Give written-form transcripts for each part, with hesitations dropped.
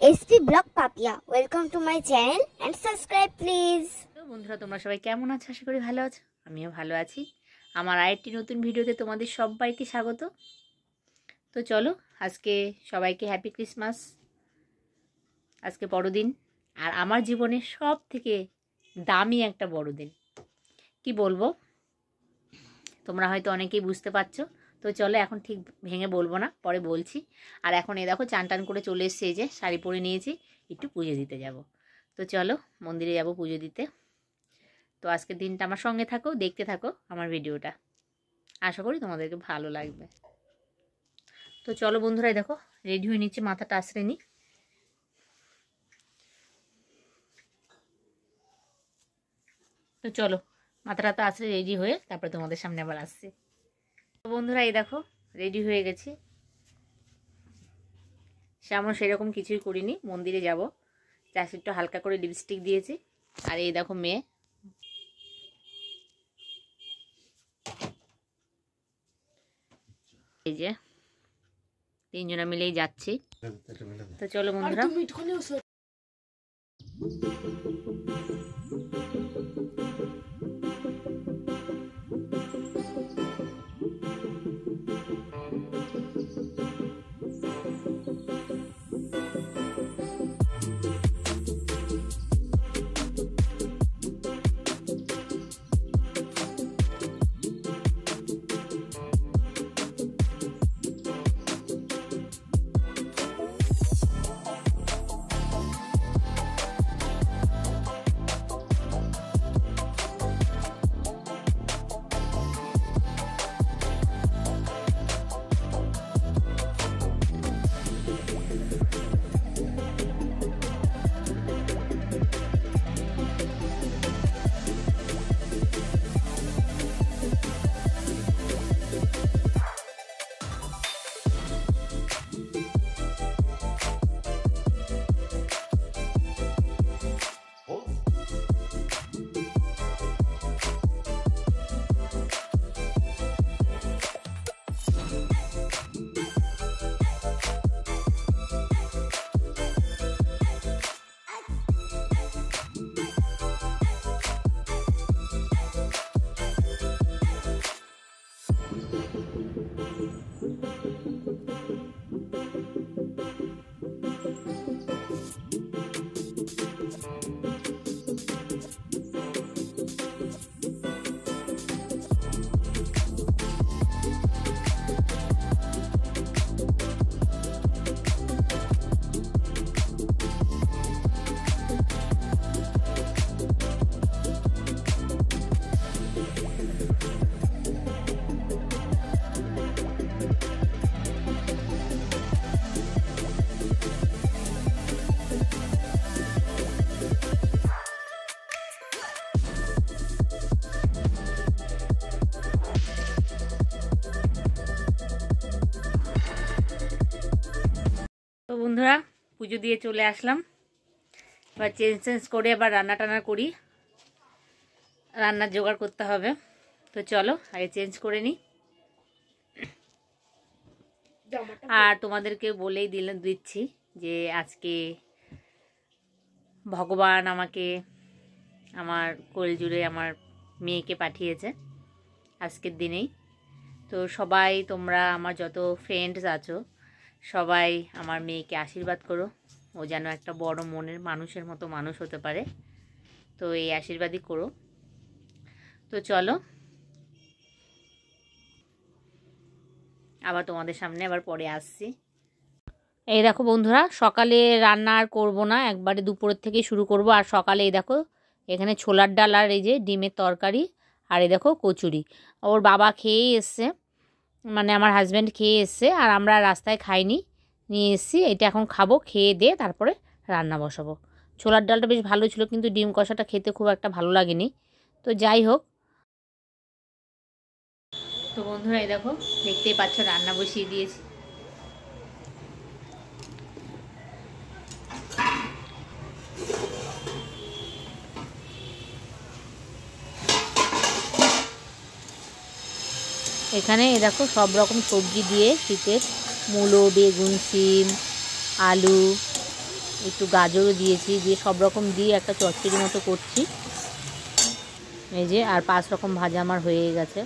SP blog Papiya, welcome to my channel and subscribe please. তো বন্ধুরা, তোমরা সবাই কেমন আছো? আশা করি ভালো আছো। আমিও ভালো আছি। আমার আরেকটি নতুন ভিডিওতে তোমাদের সবাইকে স্বাগত। তো চলো, আজকে সবাইকে হ্যাপি ক্রিসমাস। আজকে বড়দিন, আর আমার জীবনের সব থেকে দামি একটা বড়দিন। কি বলবো, তোমরা হয়তো অনেকেই বুঝতে পারছো। তো চলো, এখন ঠিক ভেঙে বলবো না, পরে বলছি। আর এখন এ দেখো চান টান করে চলে এসছে, এই যে শাড়ি পরে নিয়েছি, একটু পুজো দিতে যাব। তো চলো, মন্দিরে যাব পুজো দিতে। তো আজকের দিনটা আমার সঙ্গে থাকো, দেখতে থাকো আমার ভিডিওটা। আশা করি তোমাদেরকে ভালো লাগবে। তো চলো বন্ধুরা, দেখো রেডি হয়ে নিচ্ছি, মাথাটা আশ্রে নিই। তো চলো, মাথাটা তো আশ্রে রেডি হয়ে তারপরে তোমাদের সামনে আবার আসছি। তো বন্ধুরা, এই দেখো রেডি হয়ে গেছি। সেমন সেরকম কিছুই করিনি, মন্দিরে যাব। জাস্ট একটু হালকা করে লিপস্টিক দিয়েছি। আর এই দেখো মেয়ে, এই যে তিনজনা মিলেই যাচ্ছি। তো চলো বন্ধুরা, তো বন্ধুরা পুজো দিয়ে চলে আসলাম। এবার চেঞ্জ করে আবার রান্না টান্না করি, রান্নার জোগাড় করতে হবে। তো চলো আগে চেঞ্জ করে নিই। আর তোমাদেরকে বলেই দিচ্ছি যে আজকে ভগবান আমাকে আমার কোল জুড়ে আমার মেয়েকে পাঠিয়েছে আজকের দিনেই। তো সবাই তোমরা আমার যত ফ্রেন্ডস আছো সবাই আমার মেয়েকে আশীর্বাদ করো, ও যেন একটা বড় মনের মানুষের মতো মানুষ হতে পারে। তো এই আশীর্বাদই করো। তো চলো, আবার তোমাদের সামনে আবার পরে আসছি। এই দেখো বন্ধুরা, সকালে রান্না আর করবো না, একবারে দুপুরের থেকেই শুরু করব। আর সকালে এই দেখো এখানে ছোলার ডাল আর এই যে ডিমের তরকারি, আর এই দেখো কচুরি। ওর বাবা খেয়েই এসছে, মানে আমার হাজব্যান্ড খেয়ে এসছে, আর আমরা রাস্তায় খাইনি, নিয়ে এসেছি। এটা এখন খাবো, খেয়ে দিয়ে তারপরে রান্না বসাবো। ছোলার ডালটা বেশ ভালো ছিল, কিন্তু ডিম কষাটা খেতে খুব একটা ভালো লাগেনি। তো যাই হোক। তো বন্ধুরা, এই দেখো দেখতেই পাচ্ছ রান্না বসিয়ে দিয়েছি। এখানে দেখো সব রকম সবজি দিয়ে শীতের মূলো, বেগুন, শিম, আলু, একটু গাজরও দিয়েছি, দিয়ে সব রকম দিয়ে একটা চচ্চড়ি মতো করছি। এই যে আর 5 রকম ভাজা আমার হয়ে গেছে।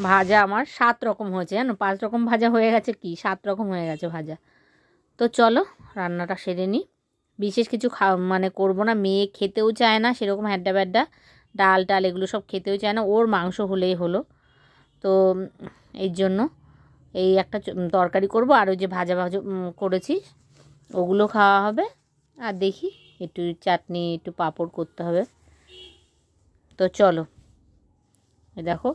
ভাজা আমার 7 রকম হয়েছে, জানো, 5 রকম ভাজা হয়ে গেছে, কি 7 রকম হয়ে গেছে ভাজা। তো চলো রান্নাটা সেরে নিই। বিশেষ কিছু মানে করবো না, মেয়ে খেতেও চায় না সেরকম হ্যাড্ডা ব্যাড্ডা, ডাল টাল এগুলো সব খেতেও চায় না, ওর মাংস হলেই হলো। তো এই জন্য এই একটা তরকারি করব, আর ওই যে ভাজা ভাজা করেছি ওগুলো খাওয়া হবে। আর দেখি একটু চাটনি একটু পাঁপড় করতে হবে। তো চলো, এই দেখো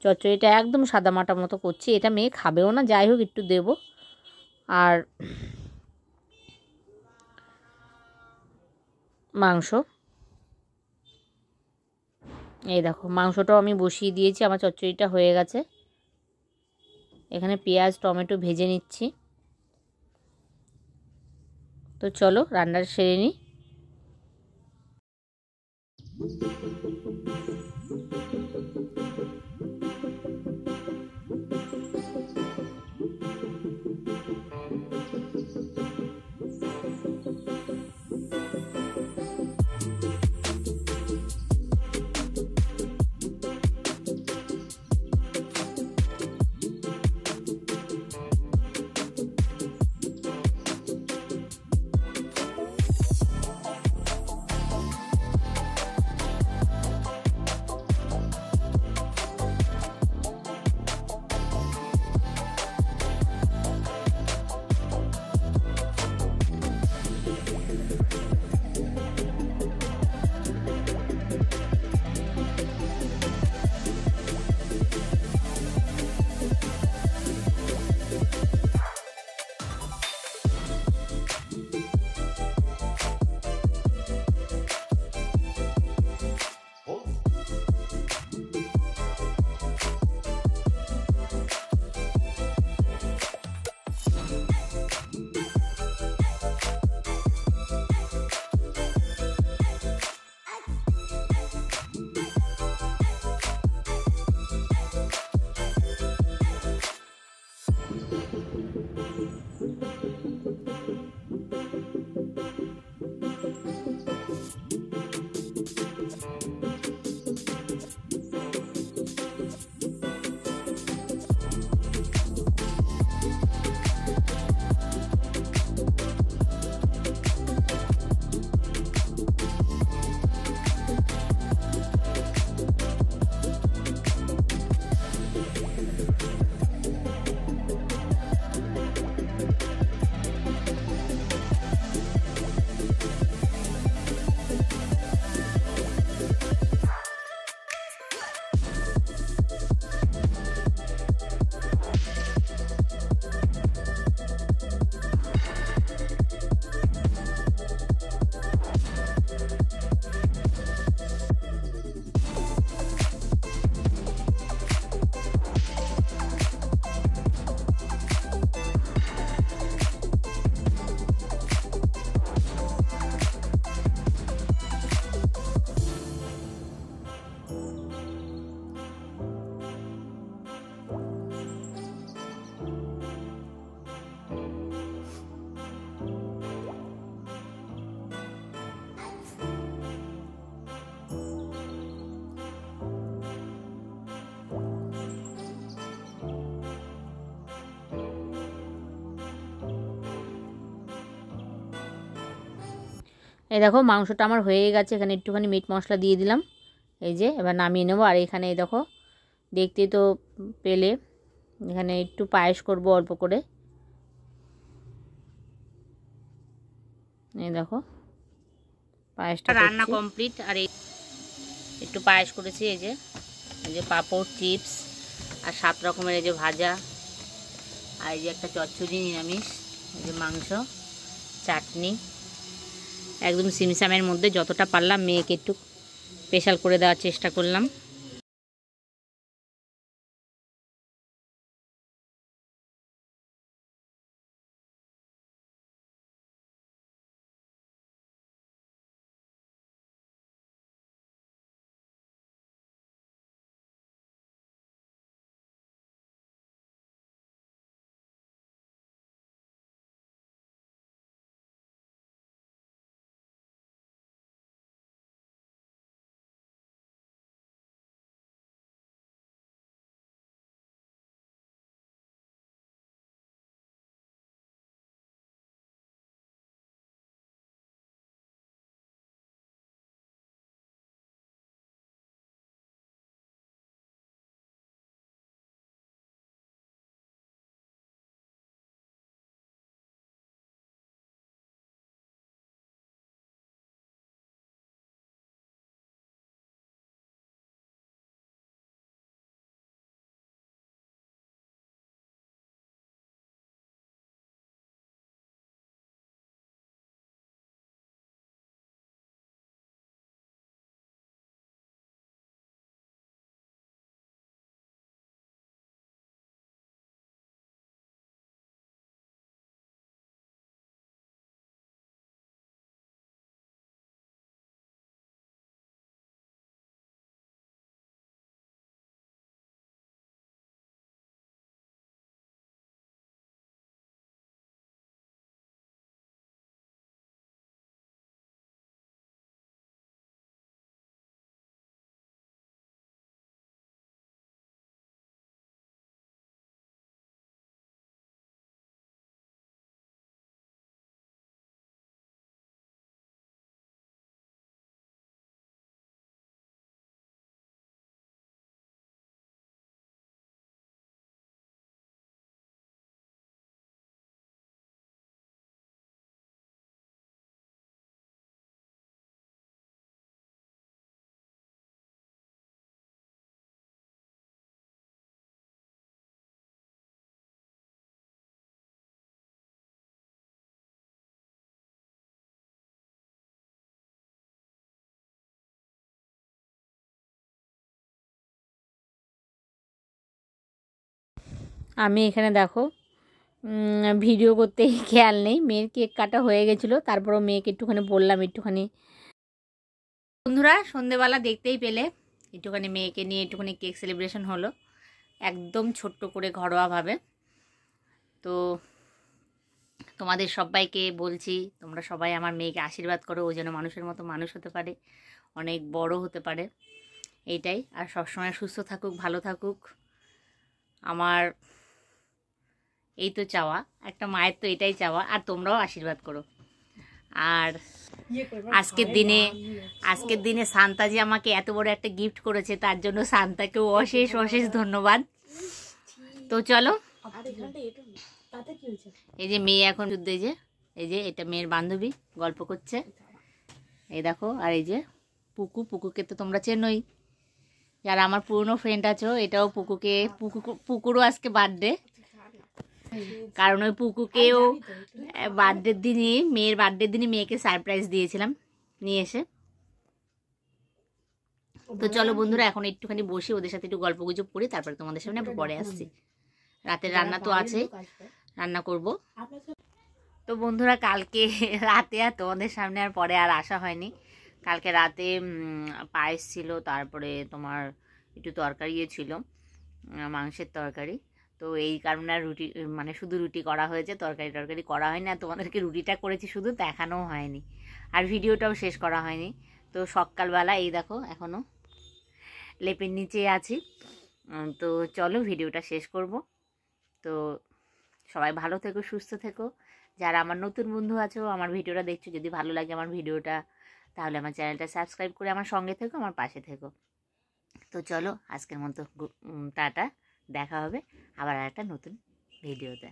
চচ্চড়িটা একদম সাদামাটা মতো করছি, এটা মেয়ে খাবেও না, যাই হোক একটু দেব। আর মাংস, এই দেখো মাংসটাও আমি বসিয়ে দিয়েছি, আমার চচ্চড়িটা হয়ে গেছে। এখানে পেঁয়াজ টমেটো ভেজে নিচ্ছি। তো চলো রান্নাটা সেরে নিই। এই দেখো মাংসটা আমার হয়ে গেছে, এখানে একটুখানি মিট মশলা দিয়ে দিলাম। এই যে এবার নামিয়ে নেবো। আর এখানে এই দেখো দেখতে তো পেলে, এখানে একটু পায়েস করব অল্প করে। এই দেখো পায়েসটা রান্না কমপ্লিট। আর এই একটু পায়েস করেছি, এই যে পাঁপড় চিপস আর 7 রকমের এই যে ভাজা, আর এই যে একটা চচ্চড়ি নিরামিষ, এই যে মাংস, চাটনি, একদম সিমসামের মধ্যে যতটা পারলাম মেয়েকে একটু স্পেশাল করে দেওয়ার চেষ্টা করলাম। আমি এখানে দেখো ভিডিও করতে খেয়াল নেই, মেয়ের কেক কাটা হয়ে গেছিলো, তারপরও মেয়েকে একটুখানি বললাম একটুখানি। বন্ধুরা সন্ধেবেলা দেখতেই পেলে একটুখানি মেয়েকে নিয়ে একটুখানি কেক সেলিব্রেশন হলো, একদম ছোট্ট করে ঘরোয়াভাবে। তো তোমাদের সবাইকে বলছি, তোমরা সবাই আমার মেয়েকে আশীর্বাদ করো, ও যেন মানুষের মতো মানুষ হতে পারে, অনেক বড় হতে পারে, এইটাই। আর সবসময় সুস্থ থাকুক, ভালো থাকুক, আমার এই তো চাওয়া, একটা মায়ের তো এটাই চাওয়া। আর তোমরাও আশীর্বাদ করো। আর আজকের দিনে সান্তাজি আমাকে এত বড় একটা গিফট করেছে, তার জন্য সান্তাকেও অশেষ অশেষ ধন্যবাদ। তো চলো, এই যে মেয়ে এখন যুদ্ধ, এই যে এটা মেয়ের বান্ধবী গল্প করছে, এই দেখো। আর এই যে পুকুকে তো তোমরা চেনোই, যারা আমার পুরনো ফ্রেন্ড আছো। এটাও পুকুরও আজকে বার্থডে, কারণ ওই পুকুকেও বার্থডের দিনই, মেয়ের বার্থডের দিনই মেয়েকে সারপ্রাইজ দিয়েছিলাম নিয়ে এসে। তো চলো বন্ধুরা, এখন একটুখানি বসে ওদের সাথে একটু গল্প গুজব করি, তারপরে তোমাদের সামনে পরে আসছি। রাতের রান্না তো আছে, রান্না করব। তো বন্ধুরা কালকে রাতে আর তোমাদের সামনে আর পরে আর আসা হয়নি। কালকে রাতে পায়েস ছিল, তারপরে তোমার একটু তরকারিও ছিল, মাংসের তরকারি। তো এই কারণে আর রুটি, মানে শুধু রুটি করা হয়েছে, তরকারি করা হয়নি। আর তোমাদেরকে রুটিটা করেছি শুধু, দেখানোও হয়নি, আর ভিডিওটাও শেষ করা হয়নি। তো সকালবেলা এই দেখো এখনও লেপের নিচে আছি। তো চলো ভিডিওটা শেষ করব। তো সবাই ভালো থেকো, সুস্থ থেকো। যারা আমার নতুন বন্ধু আছো, আমার ভিডিওটা দেখছো, যদি ভালো লাগে আমার ভিডিওটা, তাহলে আমার চ্যানেলটা সাবস্ক্রাইব করে আমার সঙ্গে থেকো, আমার পাশে থেকো। তো চলো আজকের মতো টাটা, দেখা হবে আবার একটা নতুন ভিডিওতে।